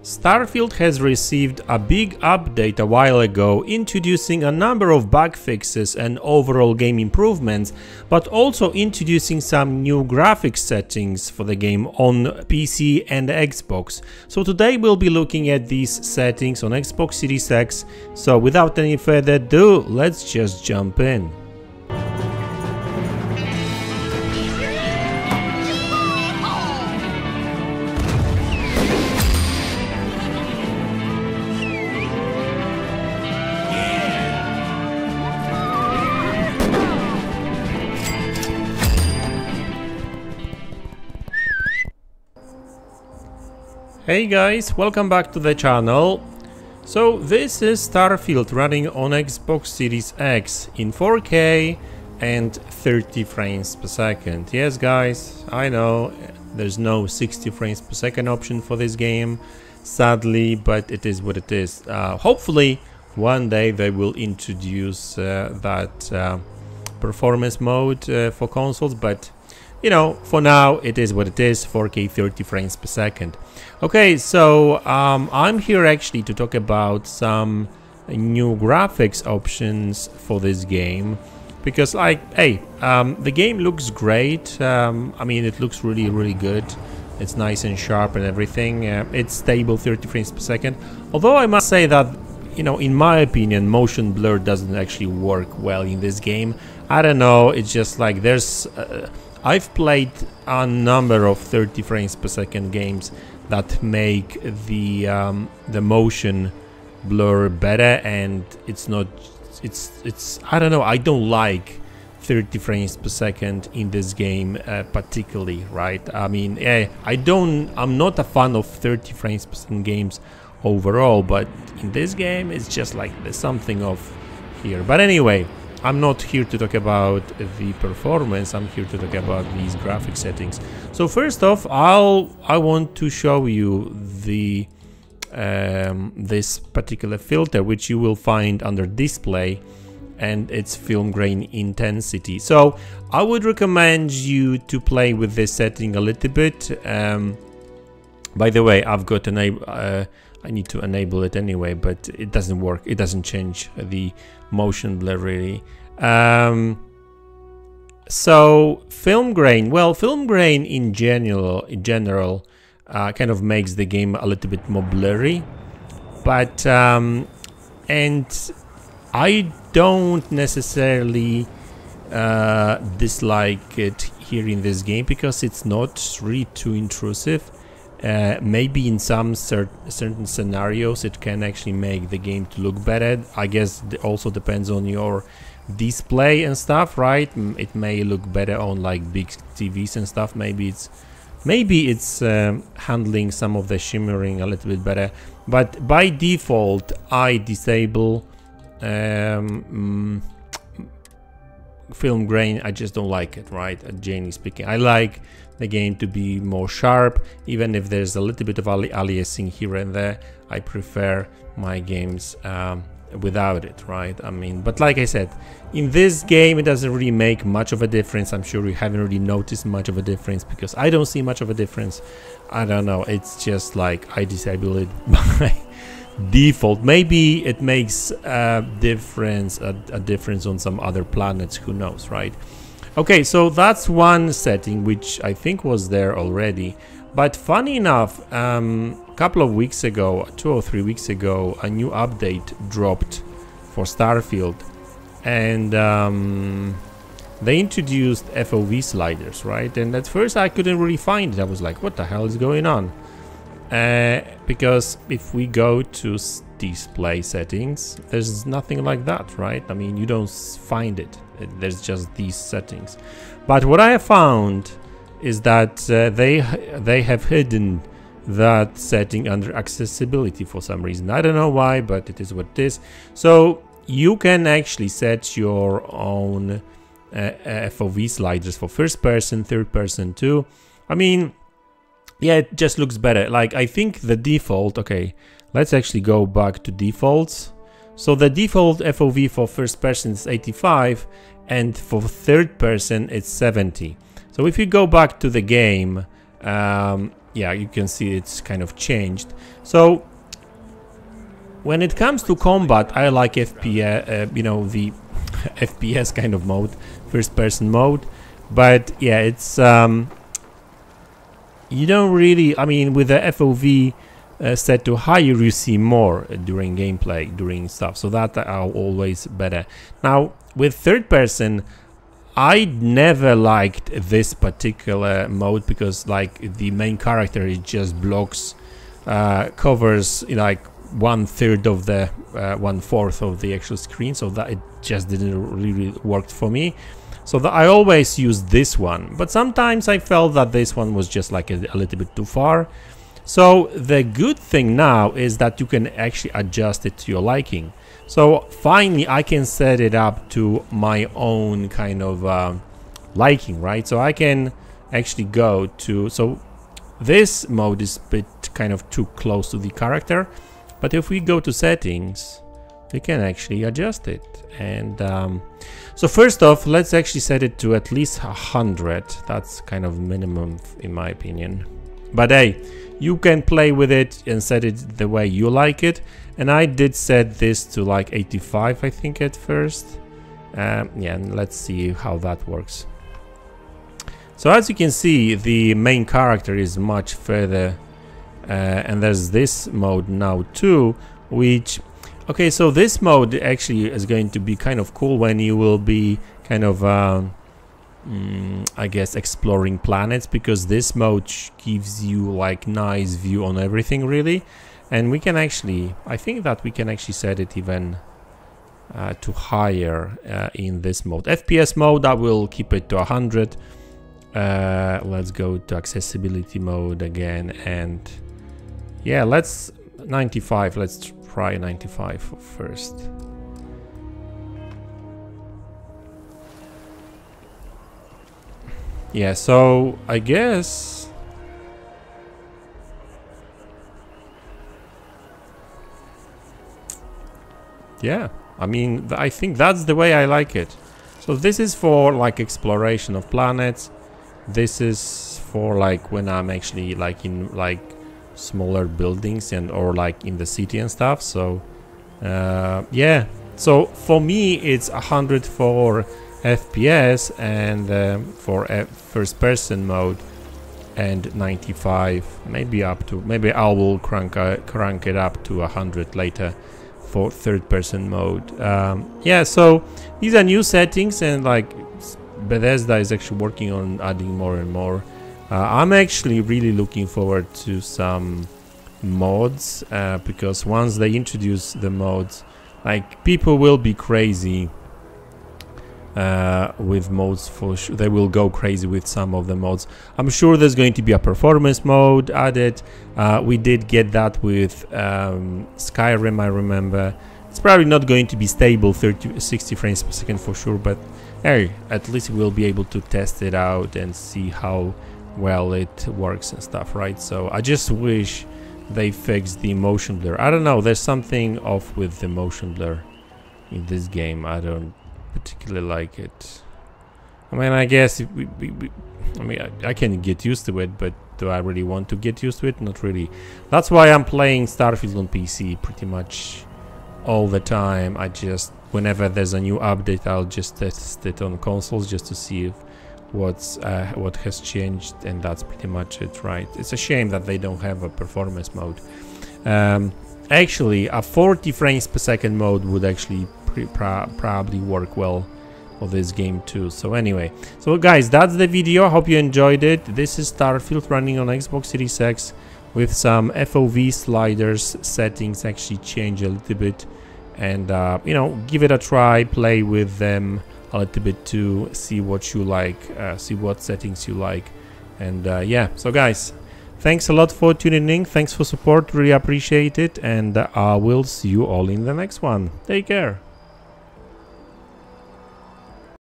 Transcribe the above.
Starfield has received a big update a while ago, introducing a number of bug fixes and overall game improvements, but also introducing some new graphics settings for the game on PC and Xbox. So today we'll be looking at these settings on Xbox Series X, so without any further ado, let's just jump in. Hey guys, welcome back to the channel. So this is Starfield running on Xbox Series X in 4K and 30 frames per second. Yes guys, I know there's no 60 frames per second option for this game, sadly, but it is what it is. Hopefully one day they will introduce that performance mode for consoles, but you know, for now it is what it is, 4K 30 frames per second. Okay, so I'm here actually to talk about some new graphics options for this game, because like, hey, the game looks great. I mean, it looks really good. It's nice and sharp and everything. It's stable 30 frames per second, although I must say that, you know, in my opinion, motion blur doesn't actually work well in this game. I don't know, it's just like there's I've played a number of 30 frames per second games that make the motion blur better, and it's not, it's I don't know, I don't like 30 frames per second in this game particularly, right? I mean, I'm not a fan of 30 frames per second games overall, but in this game it's just like there's something off here. But anyway, I'm not here to talk about the performance, I'm here to talk about these graphic settings. So first off, I want to show you the this particular filter, which you will find under display, and it's film grain intensity. So I would recommend you to play with this setting a little bit. By the way, I've got I need to enable it anyway, but it doesn't work. It doesn't change the motion blur really. So film grain, well, film grain in general kind of makes the game a little bit more blurry, but and I don't necessarily dislike it here in this game because it's not really too intrusive. Maybe in some certain scenarios it can actually make the game to look better. I guess it also depends on your display and stuff, right? It may look better on like big TVs and stuff. Maybe it's handling some of the shimmering a little bit better, but by default I disable film grain. I just don't like it, right? Generally speaking, I like the game to be more sharp, even if there's a little bit of aliasing here and there. I prefer my games without it, right? I mean, but like I said, in this game it doesn't really make much of a difference. I'm sure you haven't really noticed much of a difference, because I don't see much of a difference. I don't know, it's just like I disable it by default. Maybe it makes a difference on some other planets, who knows, right? Okay, so that's one setting which I think was there already, but funny enough, a couple of weeks ago, 2 or 3 weeks ago, a new update dropped for Starfield, and they introduced FOV sliders, right? And at first I couldn't really find it. I was like, what the hell is going on? Because if we go to display settings, there's nothing like that, right? I mean, you don't find it. There's just these settings. But what I have found is that they have hidden that setting under accessibility for some reason. I don't know why, but it is what it is. So you can actually set your own FOV sliders for first person, third person too. I mean, yeah, it just looks better. Like, I think the default, okay, let's actually go back to defaults. So the default FOV for first person is 85, and for third person it's 70. So if you go back to the game, yeah, you can see it's kind of changed. So when it comes to combat, I like FPS, you know, the FPS kind of mode, first-person mode. But yeah, it's you don't really, I mean, with the FOV set to higher, you see more during gameplay, during stuff. So that are always better. Now with third person, I never liked this particular mode because like the main character, it just blocks, covers, you know, like 1/3 of the 1/4 of the actual screen, so that it just didn't really work for me. So that I always used this one, but sometimes I felt that this one was just like a little bit too far. So the good thing now is that you can actually adjust it to your liking. So finally I can set it up to my own kind of liking, right? So I can actually go to, so this mode is a bit kind of too close to the character, but if we go to settings, we can actually adjust it. And so first off, let's actually set it to at least 100. That's kind of minimum in my opinion. But hey, you can play with it and set it the way you like it. And I did set this to like 85, I think, at first. Yeah, and let's see how that works. So as you can see, the main character is much further. And there's this mode now too, which... Okay, so this mode actually is going to be kind of cool when you will be kind of, I guess, exploring planets, because this mode gives you like nice view on everything really. And we can actually, I think that we can actually set it even to higher in this mode. FPS mode, I will keep it to 100. Let's go to accessibility mode again, and yeah, let's 95. Let's try 95 first. Yeah, so I guess yeah, I mean, I think that's the way I like it. So this is for like exploration of planets. This is for like when I'm actually like in like smaller buildings and or like in the city and stuff. So yeah, so for me it's 100 for FPS and for first person mode, and 95, maybe up to, maybe I will crank it up to 100 later for third person mode. Yeah, so these are new settings, and like Bethesda is actually working on adding more and more. I'm actually really looking forward to some mods, because once they introduce the mods, like people will be crazy with mods for sure. They will go crazy with some of the mods. I'm sure there's going to be a performance mode added. We did get that with Skyrim, I remember. It's probably not going to be stable 60 frames per second for sure, but hey, at least we'll be able to test it out and see how well it works and stuff, right? So I just wish they fixed the motion blur. I don't know, there's something off with the motion blur in this game. I don't particularly like it. I mean, I guess I can get used to it, but do I really want to get used to it? Not really. That's why I'm playing Starfield on PC pretty much all the time. I just, whenever there's a new update, I'll just test it on consoles just to see if what has changed, and that's pretty much it, right? It's a shame that they don't have a performance mode. Actually, a 40 frames per second mode would actually probably work well for this game too. So anyway, so guys, that's the video. I hope you enjoyed it. This is Starfield running on Xbox Series X with some FOV sliders. Settings actually change a little bit, and you know, give it a try, play with them a little bit to see what you like, see what settings you like. And yeah, so guys, thanks a lot for tuning in, thanks for support, really appreciate it, and I will see you all in the next one. Take care.